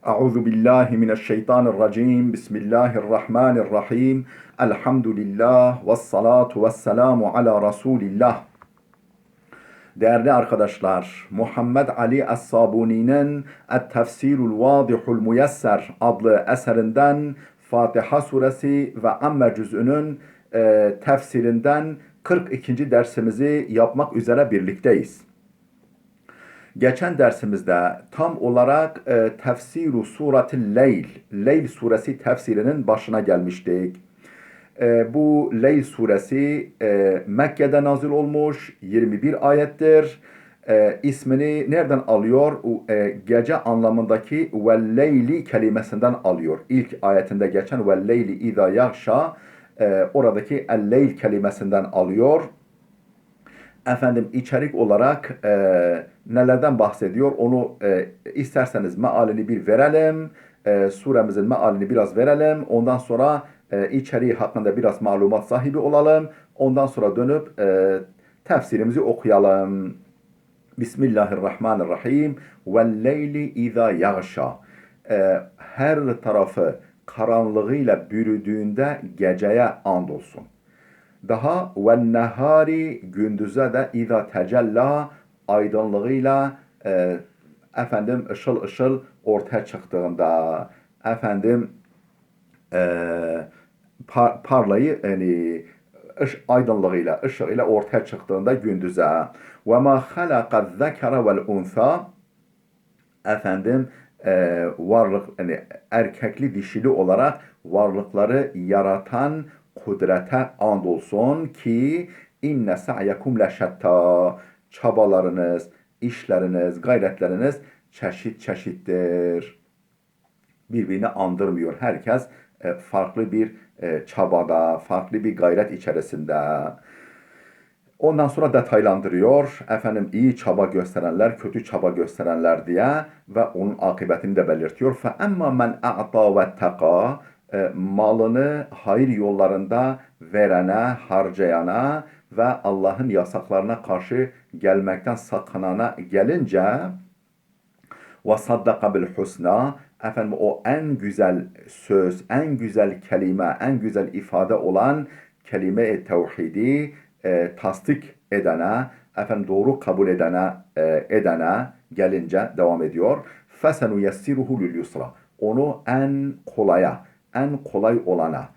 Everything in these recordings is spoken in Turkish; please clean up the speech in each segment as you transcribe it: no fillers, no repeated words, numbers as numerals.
Euzu billahi mineşşeytanirracim. Bismillahirrahmanirrahim. Elhamdülillah ve salatu ve selamu ala Resulillah. Değerli arkadaşlar, Muhammed Ali Es-Sabuni'nin Et-Tefsirul Vadihul Muyesser adlı eserinden Fatiha suresi ve Amme cüz'ünün tefsirinden 42. dersimizi yapmak üzere birlikteyiz. Geçen dersimizde tam olarak tefsiru suratil Leyl, Leyl suresi tefsirinin başına gelmiştik. Bu Leyl suresi Mekke'de nazil olmuş, 21 ayettir. İsmini nereden alıyor? Gece anlamındaki velleyli kelimesinden alıyor. İlk ayetinde geçen velleyli izâ yağşâ oradaki el-leyl kelimesinden alıyor. Efendim içerik olarak nelerden bahsediyor onu isterseniz mealini bir verelim. Suremizin mealini biraz verelim. Ondan sonra içeriği hakkında biraz malumat sahibi olalım. Ondan sonra dönüp tefsirimizi okuyalım. Bismillahirrahmanirrahim. Velleyli izâ yağşâ. Her tarafı karanlığıyla bürüdüğünde geceye andolsun. Daha ve nehari gündüze de izâ tecella aydınlığıyla efendim ışıl ışıl ortaya çıktığında efendim parlayı yani aydınlığıyla ışığıyla ortaya çıktığında gündüze ve ma halaka zekere vel unsa efendim varlık yani erkekli dişili olarak varlıkları yaratan kudrete andolsun ki inne sa'yakum leşetta çabalarınız, işleriniz, gayretleriniz çeşit çeşittir. Birbirini andırmıyor. Herkes farklı bir çabada, farklı bir gayret içerisinde. Ondan sonra detaylandırıyor. Efendim iyi çaba gösterenler, kötü çaba gösterenler diye ve onun akıbetini de belirtiyor. فَاَمَّا مَنْ اَعْطَى وَاتَّقَى malını hayır yollarında verene, harcayana ve Allah'ın yasaklarına karşı gelmekten sakınana gelince وَصَدَّقَ بِالْحُسْنَى efendim o en güzel söz, en güzel kelime, en güzel ifade olan kelime-i tevhidi tasdik edene, efendim doğru kabul edene gelince devam ediyor. فَسَنُيَسِّرُهُ لِلْيُسْرَى onu en kolay olana.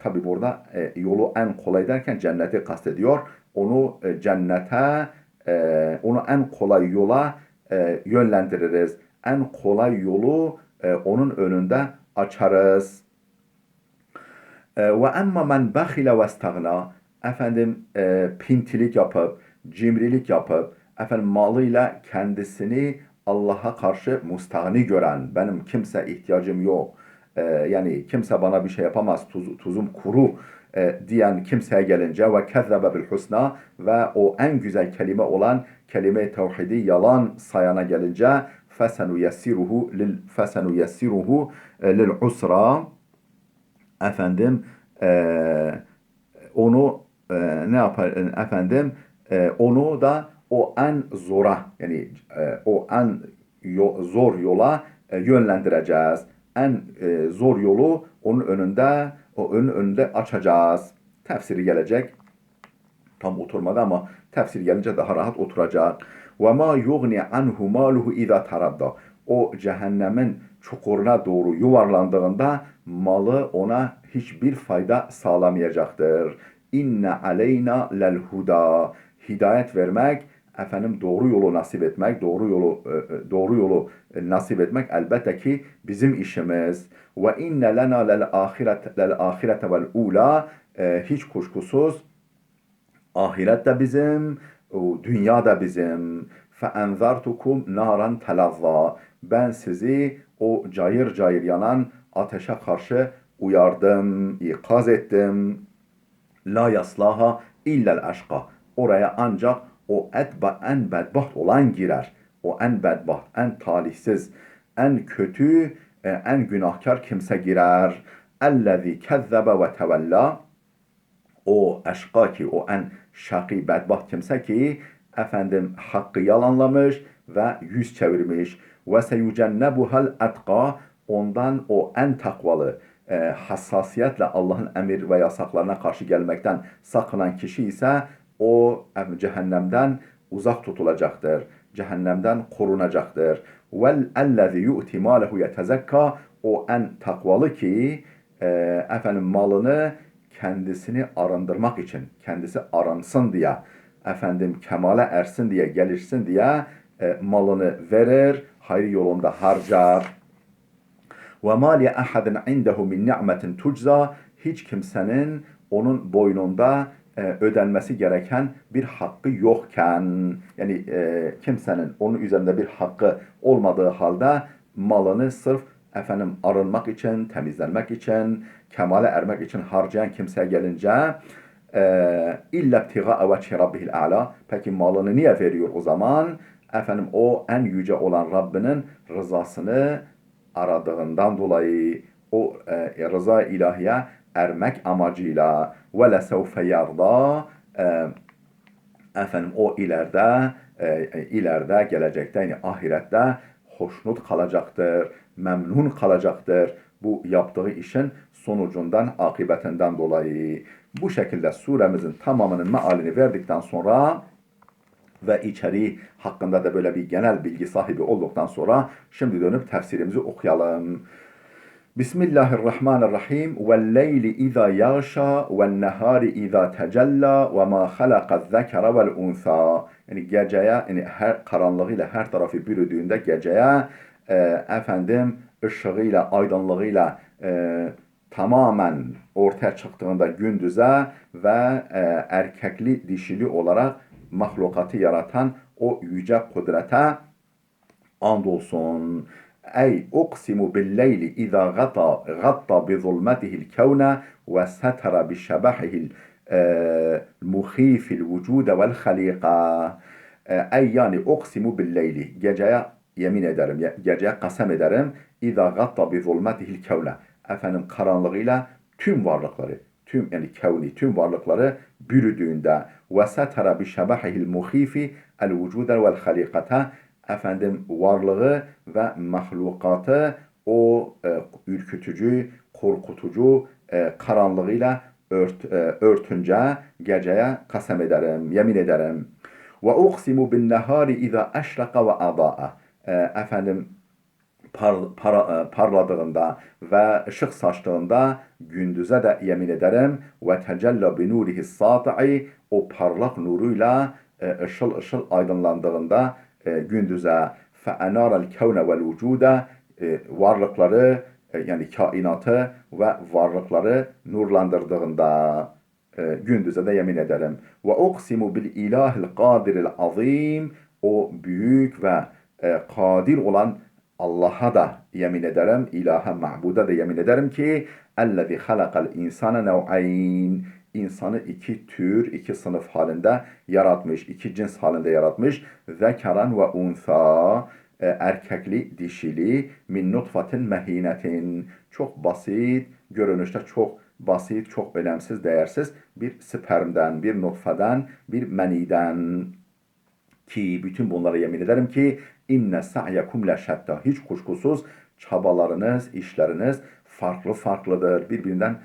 Tabi burada yolu en kolay derken cenneti kastediyor. Onu cennete, onu en kolay yola yönlendiririz. En kolay yolu onun önünde açarız. Ve emma men bakhile ve istagna efendim pintilik yapıp, cimrilik yapıp, efendim malıyla kendisini Allah'a karşı mustagni gören, benim kimse ihtiyacım yok, yani kimse bana bir şey yapamaz, tuzum kuru diyen kimseye gelince ve kezzebe bil husna ve o en güzel kelime olan kelime-i tevhidi yalan sayana gelince fesenuyessiruhu lil usra efendim onu ne yapar efendim onu da o en zora yani o en zor yola yönlendireceğiz. En zor yolu onun önünde açacağız. Tefsiri gelecek. Tam oturmadı ama tefsir gelince daha rahat oturacak. وَمَا يُغْنِ عَنْهُ مَالُهُ اِذَا تَرَدَّ o cehennemin çukuruna doğru yuvarlandığında malı ona hiçbir fayda sağlamayacaktır. İnne aleyna lel huda hidayet vermek, efendim doğru yolu nasip etmek, doğru yolu nasip etmek elbette ki bizim işimiz. Ve inne lena lel ahirete vel ula hiç kuşkusuz ahiret de bizim, dünya da bizim. فَاَنْذَرْتُكُمْ نَارًا تَلَظَّى ben sizi o cayır cayır yanan ateşe karşı uyardım, ikaz ettim. La yaslaha illel eşka. Oraya ancak o en bedbaht olan girer. O en bedbaht, en talihsiz, en kötü, en günahkar kimse girer. Ellezî kezzebe ve tevella. O eşka ki, o en bedbaht kimse ki efendim hakkı yalanlamış ve yüz çevirmiş. Ve seyucennebuhal etqa, ondan o en takvalı, hassasiyetle Allah'ın emir ve yasaklarına karşı gelmekten sakınan kişi ise o cehennemden uzak tutulacaktır. Cehennemden korunacaktır. Vel ellezî yu'ti mâlehu yetezekka, o en takvalı ki malını kendisini arındırmak için, kendisi aransın diye, kemale ersin diye, gelişsin diye malını verir, hayır yolunda harcar. وَمَا لِأَحَدٍ عِنْدَهُ مِنْ نِعْمَةٍ تُجْزَى, hiç kimsenin onun boynunda ödenmesi gereken bir hakkı yokken, yani kimsenin onun üzerinde bir hakkı olmadığı halde malını sırf arınmak için, temizlenmek için, kemale ermek için harcayan kimseye gelince illa ibtiga vechi rabbihil a'la, peki malını niye veriyor o zaman? O en yüce olan Rabbinin rızasını aradığından dolayı, o rıza ilahiye ermek amacıyla, ve lesevfe yarda, o ileride gelecekte, yani ahirette hoşnut kalacaktır, memnun kalacaktır bu yaptığı işin sonucundan, akıbetinden dolayı. Bu şekilde suremizin tamamının mealini verdikten sonra ve içeriği hakkında da böyle bir genel bilgi sahibi olduktan sonra şimdi dönüp tefsirimizi okuyalım. Bismillahirrahmanirrahim. وَاللَّيْلِ اِذَا يَغْشَى وَالنَّهَارِ اِذَا تَجَلَّى وَمَا خَلَقَ الذَّكَرَ وَالْاُنْثَى, yani geceye, yani her karanlığıyla her tarafı bürüdüğünde geceye ışığıyla, aydınlığıyla tamamen ortaya çıktığında gündüze ve erkekli dişili olarak mahlukatı yaratan o yüce kudrete andolsun. Ey uksimu billeyli izâ gatta bi zulmetihil kevne ve setera bi şebahihil muhifil vücude vel halika. Ey yani uksimu billeyli, geceye yemin ederim, geceye kasem ederim. İzâ gatta bi zulmetihil kevne, karanlığıyla tüm varlıkları, yani kevni, tüm varlıkları bürüdüğünde, ve setera bi şebahihil muhifi el vücude vel halikata, varlığı ve mahlukatı o ürkütücü, korkutucu karanlığıyla örtünce geceye kasem ederim, yemin ederim. Ve uksimu bin nehari iza eşraka ve adaa. Parladığında ve ışık saçtığında gündüze de yemin ederim. Ve tecella bi nurihi sâti'i, o parlak nuruyla ışıl ışıl aydınlandığında gündüze, فَاَنَارَ الْكَوْنَ وَالْوُجُودَ, varlıkları, yani kainatı ve varlıkları nurlandırdığında gündüze de yemin ederim. وَاُقْسِمُ بِالْاِلَٰهِ الْقَادِرِ الْعَظِيمِ, o büyük ve kadir olan Allah'a da yemin ederim, ilahe ma'buda da yemin ederim ki اَلَّذِي خَلَقَ الْاِنْسَانَ نَوْعَيْنِ, insanı iki tür, iki sınıf halinde yaratmış, iki cins halinde yaratmış. Zekaran ve unsa, erkekli, dişili, min nutfatin mehinetin, çok basit, görünüşte çok basit, çok önemsiz, değersiz bir spermden, bir nutfeden, bir meniden. Ki bütün bunlara yemin ederim ki inne sa'yakum leşetta, hiç kuşkusuz çabalarınız, işleriniz farklı farklıdır, birbirinden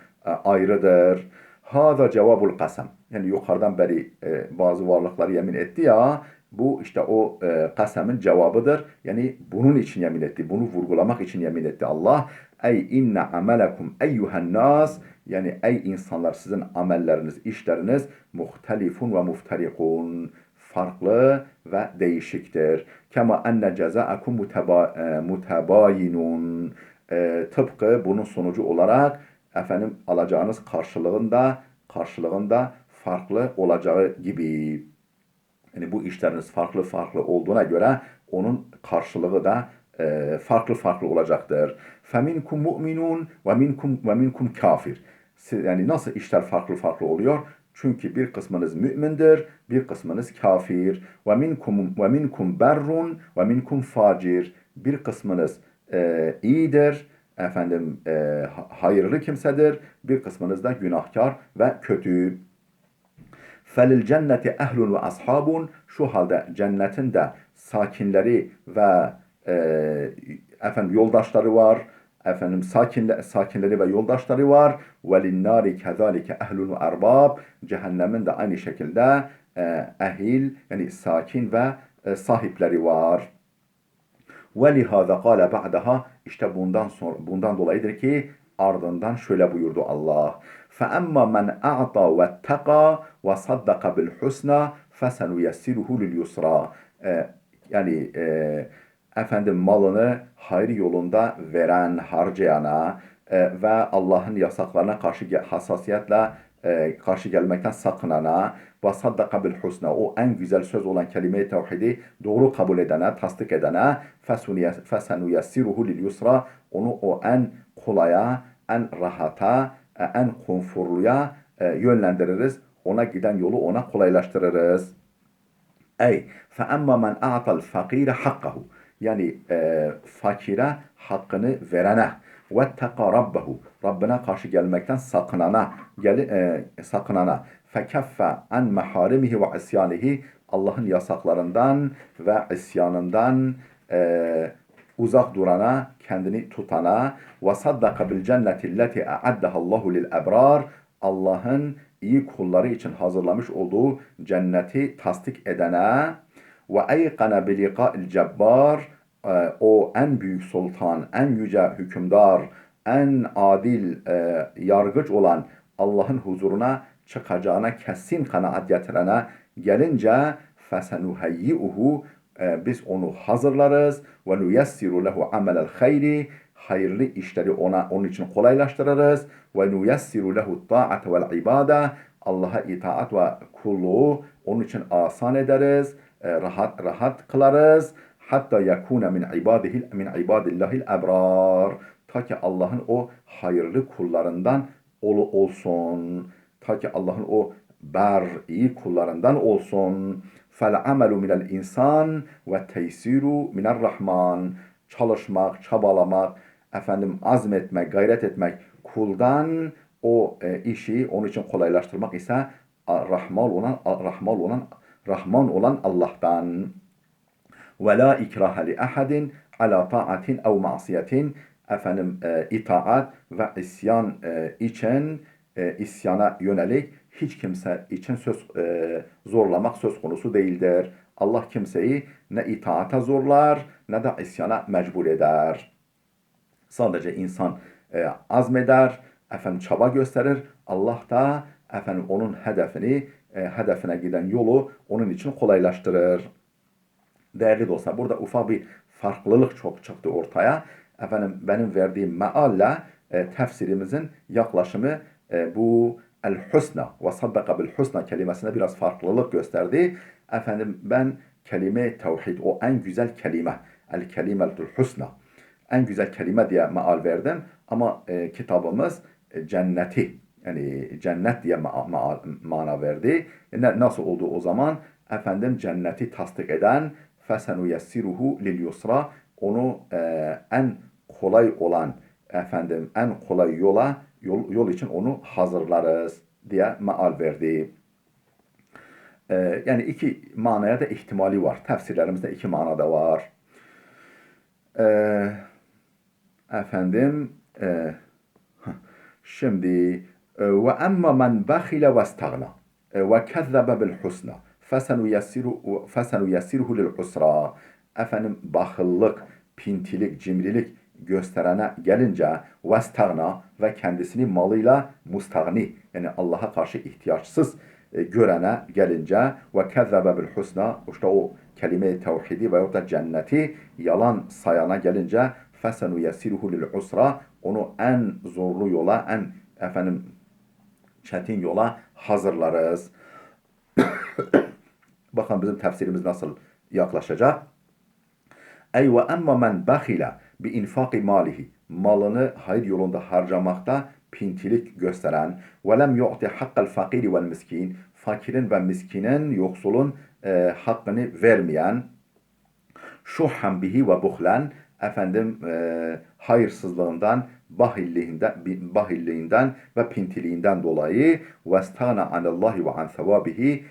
ayrıdır. Hâzâ cevabul kasem. Yani yukarıdan beri bazı varlıkları yemin etti ya, bu işte o kasemin cevabıdır. Yani bunun için yemin etti, bunu vurgulamak için yemin etti Allah. Ey inne amelekum eyyuhen nas, yani ey insanlar, sizin amelleriniz, işleriniz muhtelifun ve muftarikun, farklı ve değişiktir. Kema enne cezaakum mutebayinun, tıpkı bunun sonucu olarak alacağınız karşılığında farklı olacağı gibi. Yani bu işleriniz farklı farklı olduğuna göre onun karşılığı da farklı farklı olacaktır. فَمِنْكُمْ مُؤْمِنُونَ وَمِنْكُمْ kafir. Yani nasıl işler farklı farklı oluyor? Çünkü bir kısmınız mümindir, bir kısmınız kafir. وَمِنْكُمْ بَرٌّ وَمِنْكُمْ فَاجِرٌ. Bir kısmınız iyidir, hayırlı kimsedir, bir kısmınız da günahkar ve kötü. Felil cenneti ehlun ve ashabun, şu halde cennetin de sakinleri ve efendim yoldaşları var. Efendim sakinleri ve yoldaşları var. وَلِلنَّارِ كَذَٰلِكَ اَهْلُ الْاَرْبَابِ Cehennemin de aynı şekilde ehil yani sakin ve sahipleri var. وَلِهَذَا قَالَ بَعْدَهَا İşte bundan dolayıdır ki ardından şöyle buyurdu Allah. فَأَمَّا مَنْ أَعْطَى وَاتَّقَى وَصَدَّقَ بِالْحُسْنَى فَسَنُيَسِّرُهُ لِلْيُسْرَى Yani efendim malını hayır yolunda veren, harcayana ve Allah'ın yasaklarına karşı hassasiyetle karşı gelmekten sakınana ve saddaka bil husna o en güzel söz olan kelime-i tevhidi doğru kabul edene, tasdik edene fesenuyessiruhu lil yusra onu o en kolaya, en rahata, en konforluya yönlendiririz. Ona giden yolu ona kolaylaştırırız. Ey fe emma men a'tal fakire hakkahu yani fakire hakkını verene vetteka rabbehu Rabbine karşı gelmekten sakınana fekeffe an meharimihi ve isyanihi Allah'ın yasaklarından ve isyanından uzak durana, kendini tutana ve saddaka bil cenneti lleti a'addahallahu lil ebrar Allah'ın iyi kulları için hazırlamış olduğu cenneti tasdik edene ve eykana bi liqa'il cebbar o en büyük sultan, en yüce hükümdar, en adil yargıç olan Allah'ın huzuruna çıkacağına kesin kanaat getirene gelince fesenuheyyi'uhu biz onu hazırlarız ve nuyessiru lehu amelel hayri hayırlı işleri onun için kolaylaştırırız ve nuyessiru lehu ta'ate vel ibade Allah'a itaat ve kulluğu onun için asan ederiz, rahat kılarız. Hatta yakuna min ibadillahil ebrar ta ki Allah'ın o hayırlı kullarından olsun. Ta ki Allah'ın o iyi kullarından olsun. Fel amelu minel insan ve teysiru minel rahman. Çalışmak, çabalamak, azmetmek, gayret etmek kuldan o işi onun için kolaylaştırmak ise Rahman olan Allah'tan. Ve la ikraha li ahadin ala ta'atin ev ma'siyetin itaat ve isyan için isyana yönelik hiç kimse için zorlamak söz konusu değildir. Allah kimseyi ne itaata zorlar ne de isyana mecbur eder. Sadece insan azmeder, çaba gösterir. Allah da onun hedefine giden yolu onun için kolaylaştırır. Değerli dostlar, burada ufak bir farklılık çok çıktı ortaya. Benim verdiğim mealle tefsirimizin yaklaşımı bu el-husna ve saddaka bil-husna kelimesine biraz farklılık gösterdi. Ben kelime tevhid, o en güzel kelime, el-kelimetul husna, en güzel kelime diye meal verdim. Ama kitabımız cenneti, yani cennet diye mana verdi. Nasıl oldu o zaman? Cenneti tasdik eden fesenuyessiruhu lil yusra onu en kolay olan en kolay yol için onu hazırlarız diye meal verdi. Yani iki manaya da ihtimali var. Tefsirlerimizde iki manada var. Şimdi ve emma men bakhile ve istagna ve kezzebe bil husna fesenuyessiruhu lil usra. Bakıllık, pintilik, cimrilik gösterene gelince vestagna ve kendisini malıyla mustagni yani Allah'a karşı ihtiyaçsız görene gelince ve kezzebe bil husna işte o kelime-i tevhidi veyahut da cenneti yalan sayana gelince fesenuyessiruhu lil usra onu en zorlu yola, en çetin yola hazırlarız. Bakın bizim tefsirimiz nasıl yaklaşacak. Ey ve emma men bakhila bi infaqi malihi malını hayır yolunda harcamakta pintilik gösteren ve lem yu'ti hakkal fakiri vel miskin fakirin ve miskinin yoksulun hakkını vermeyen şuhhan bihi ve buhlen hayırsızlığından, bahilliğinden ve pintiliğinden dolayı vestana anallahi ve an sevabihi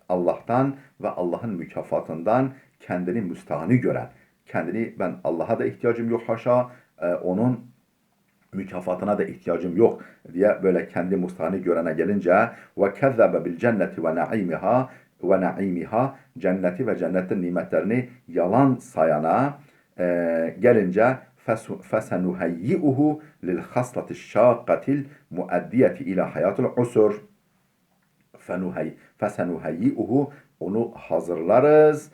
Allah'tan ve Allah'ın mükafatından kendini müstahni gören, ben Allah'a da ihtiyacım yok haşa, onun mükafatına da ihtiyacım yok diye böyle kendi mustahını görene gelince ve kezzebe bil cenneti ve naimiha cenneti ve cennetin nimetlerini yalan sayana gelince fesenuheyyi'uhu lil haslati şakkatil muaddiyeti ila hayatul usur fesenuheyyi'uhu onu hazırlarız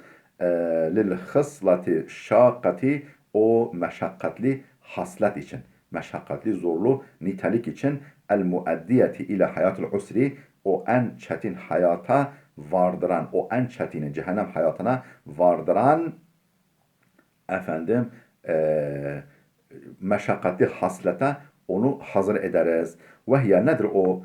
lil haslati şakkati o meşakkatli haslet için meşakkatli, zorlu nitelik için el muaddiyeti ile hayatul usri o en çetin hayata vardıran, o en çetini cehennem hayatına vardıran efendim meşakkatli haslete onu hazır ederiz. Ve nedir o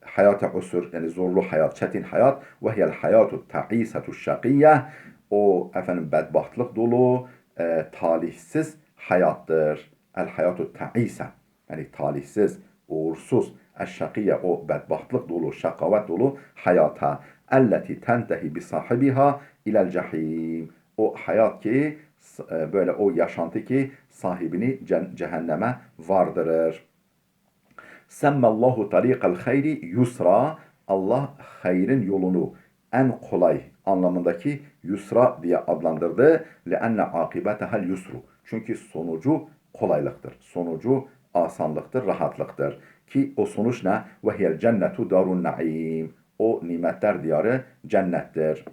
hayat-ı usur yani zorlu hayat, çetin hayat? Ve hiyel hayatu ta'isetu şakiyye o efendim bedbahtlık dolu, talihsiz hayattır. El hayatu ta'ise yani talihsiz, uğursuz, eşşakiye o bedbahtlık dolu, şakavet dolu hayata. Elleti tentehi bi sahibiha ilel cehim. O hayat ki böyle o yaşantı ki sahibini cehenneme vardırır. Semmallahu tariqal hayri yusra. Allah hayrın yolunu en kolay anlamındaki yusra diye adlandırdı. Leenne akibetehel yusru. Çünkü sonucu kolaylıktır. Sonucu asanlıktır, rahatlıktır. Ki o sonuç ne? Ve hiyel cennetu darun naim. O nimetler diyarı cennettir.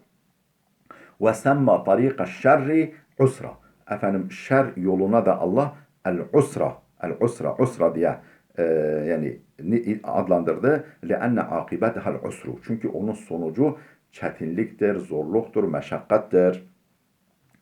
Ve semma tariqa şerri usra. Efendim şer yoluna da Allah el usra diye yani adlandırdı. Leenne akibetehel usru. Çünkü onun sonucu çetinliktir, zorluktur, meşakkattir.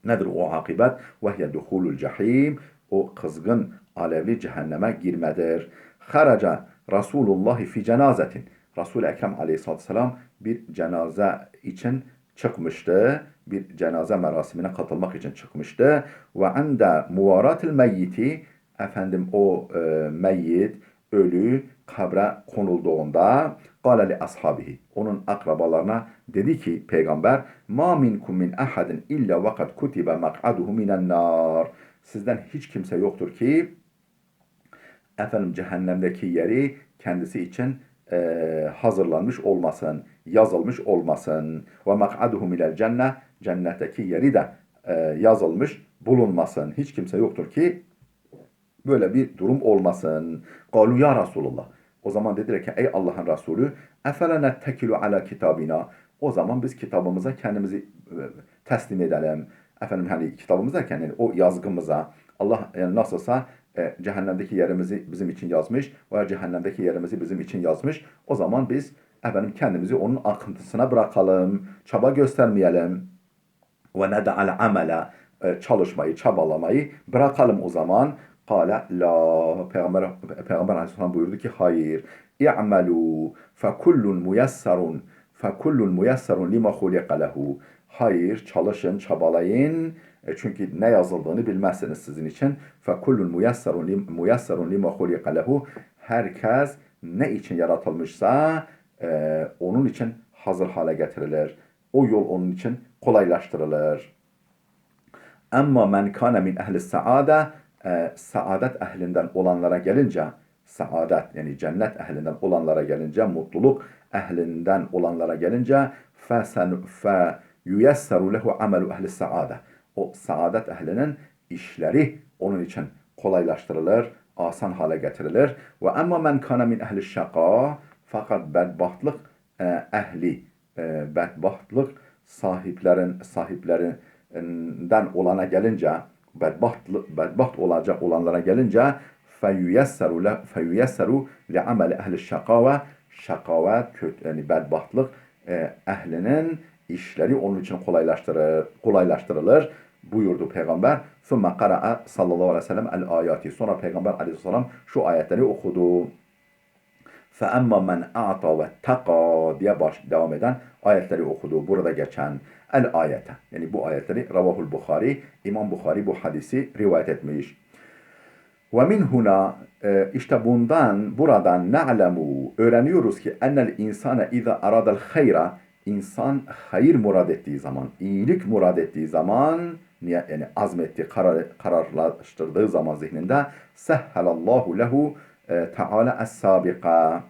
Nedir o akibet? Vehye duhulul cehim. O kızgın alevli cehenneme girmedir. Haraca Resulullah fi cenazetin. Resul-i Ekrem aleyhissalatü vesselam bir cenaze için çıkmıştı. Bir cenaze merasimine katılmak için çıkmıştı. Ve ende muvaratil meyyiti efendim o meyyit, ölü kabre konulduğunda قال لأصحابه onun akrabalarına dedi ki peygamber ma minkum min ahadin illa vaqad kutiba maq'aduhu minen nar sizden hiç kimse yoktur ki efendim cehennemdeki yeri kendisi için hazırlanmış olmasın, yazılmış olmasın. Ve mak'aduhu minel cennet cennetteki yeri de yazılmış bulunmasın. Hiç kimse yoktur ki böyle bir durum olmasın. Kalu ya Resulullah. O zaman dediler ki ey Allah'ın Resulü efele nettekilu ala kitabina. O zaman biz kitabımıza kendimizi teslim edelim. Efendim hani kitabımız derken yani o yazgımıza Allah yani nasılsa cehennemdeki yerimizi bizim için yazmış veya cehennemdeki yerimizi bizim için yazmış. O zaman biz efendim kendimizi onun akıntısına bırakalım. Çaba göstermeyelim. Ve neda'al amele çalışmayı, çabalamayı bırakalım o zaman. Kale la Peygamber Aleyhisselam buyurdu ki hayır. İ'melu fekullun muyassarun lima hulika lehu. Hayır, çalışın, çabalayın. Çünkü ne yazıldığını bilmezsiniz sizin için. Fekullun muyassarun lima hulika lehu. Herkes ne için yaratılmışsa onun için hazır hale getirilir. O yol onun için kolaylaştırılır. Ama men kana min ehli saade saadet ehlinden olanlara gelince saadet yani cennet ehlinden olanlara gelince mutluluk ehlinden olanlara gelince fe yuyesseru lehu amelu ehli saade o saadet ehlinin işleri onun için kolaylaştırılır, asan hale getirilir. Ve amma men kana min ehli şaka fakat bedbahtlık ehli bedbahtlık sahiplerinden olana gelince bedbaht olacak olanlara gelince feyuyesseru li amel ehli şakave şakavet kötü yani bedbahtlık ehlinin işleri onun için kolaylaştırılır buyurdu Peygamber. Sümme kara'a sallallahu aleyhi ve sellem el ayati. Sonra Peygamber aleyhisselam şu ayetleri okudu. فَاَمَّا مَنْ اَعْطَى وَاتَّقَى diye devam eden ayetleri okudu. Burada geçen el ayete. Yani bu ayetleri Ravahul Bukhari, İmam Bukhari bu hadisi rivayet etmiş. وَمِنْ هُنَا işte buradan na'lemu öğreniyoruz ki ennel insane iza aradel hayra insan hayır murad ettiği zaman, iyilik murad ettiği zaman yani azmetti, kararlaştırdığı zaman zihninde sehhelallahu lehu Teala es-sabika.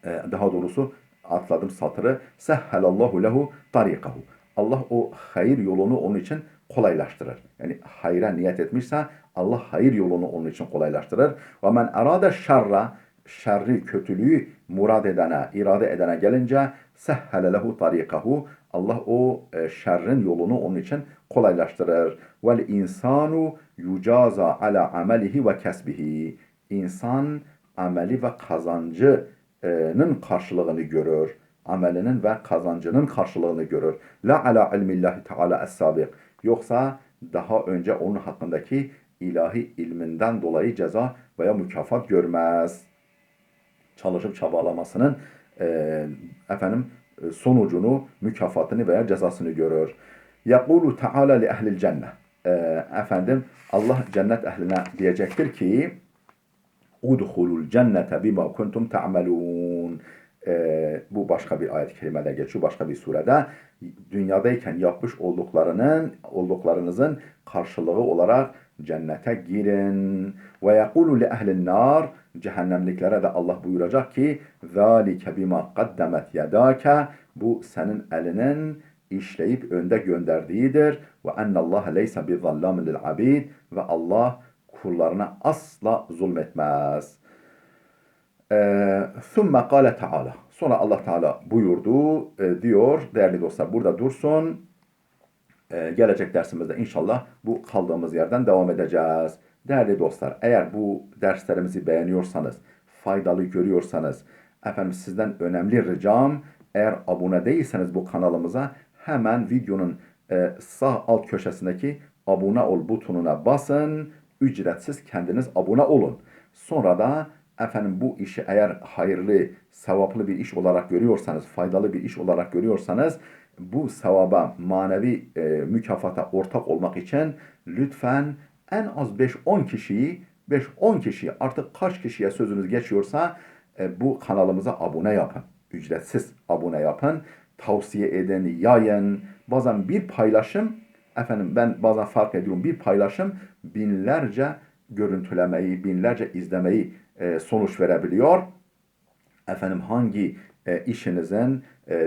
Daha doğrusu atladım satırı. Sehhelallahu lehu tarikahu. Allah o hayır yolunu onun için kolaylaştırır. Yani hayra niyet etmişse Allah hayır yolunu onun için kolaylaştırır. Ve men arada şerra, şerri, kötülüğü murad edene, irade edene gelince sehhele lehu tarikahu. Allah o şerrin yolunu onun için kolaylaştırır. Vel insanu yucaza ala amelihi ve kesbihi. İnsan ameli ve kazancının karşılığını görür. Amelinin ve kazancının karşılığını görür. La ala ilmillahi teala es-sabik. Yoksa daha önce onun hakkındaki ilahi ilminden dolayı ceza veya mükafat görmez. Çalışıp çabalamasının sonucunu, mükafatını veya cezasını görür. Yaqulu Teala li ehlil cennet. Allah cennet ehline diyecektir ki udhulul cennete bima kuntum ta'melun. Bu başka bir ayet-i kerimede geçiyor, başka bir surede. Dünyadayken yapmış olduklarınızın karşılığı olarak cennete girin. Ve yekulu li ehlin nar. Cehennemliklere de Allah buyuracak ki zâlike bima kaddemet yedâke. Bu senin elinin işleyip önde gönderdiğidir. Ve ennallâhe leyse bi zallâmin lil abid. Ve Allah kullarına asla zulmetmez. ثُمَّ قَالَ Teala. Sonra Allah Teala buyurdu, diyor, değerli dostlar burada dursun. Gelecek dersimizde inşallah bu kaldığımız yerden devam edeceğiz. Değerli dostlar, eğer bu derslerimizi beğeniyorsanız, faydalı görüyorsanız, sizden önemli ricam, eğer abone değilseniz bu kanalımıza hemen videonun sağ alt köşesindeki abone ol butonuna basın. Ücretsiz kendiniz abone olun. Sonra da bu işi eğer hayırlı, sevaplı bir iş olarak görüyorsanız, faydalı bir iş olarak görüyorsanız, bu sevaba, manevi mükafata ortak olmak için lütfen en az 5-10 kişiyi artık kaç kişiye sözünüz geçiyorsa bu kanalımıza abone yapın. Ücretsiz abone yapın. Tavsiye edin, yayın. Bazen bir paylaşım, ben bazen fark ediyorum, bir paylaşım binlerce görüntülemeyi, binlerce izlemeyi sonuç verebiliyor. Hangi işinizin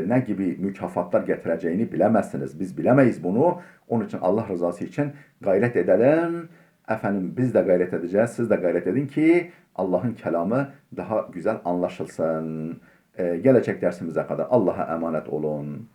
ne gibi mükafatlar getireceğini bilemezsiniz. Biz bilemeyiz bunu. Onun için Allah rızası için gayret edelim. Biz de gayret edeceğiz. Siz de gayret edin ki Allah'ın kelamı daha güzel anlaşılsın. Gelecek dersimize kadar Allah'a emanet olun.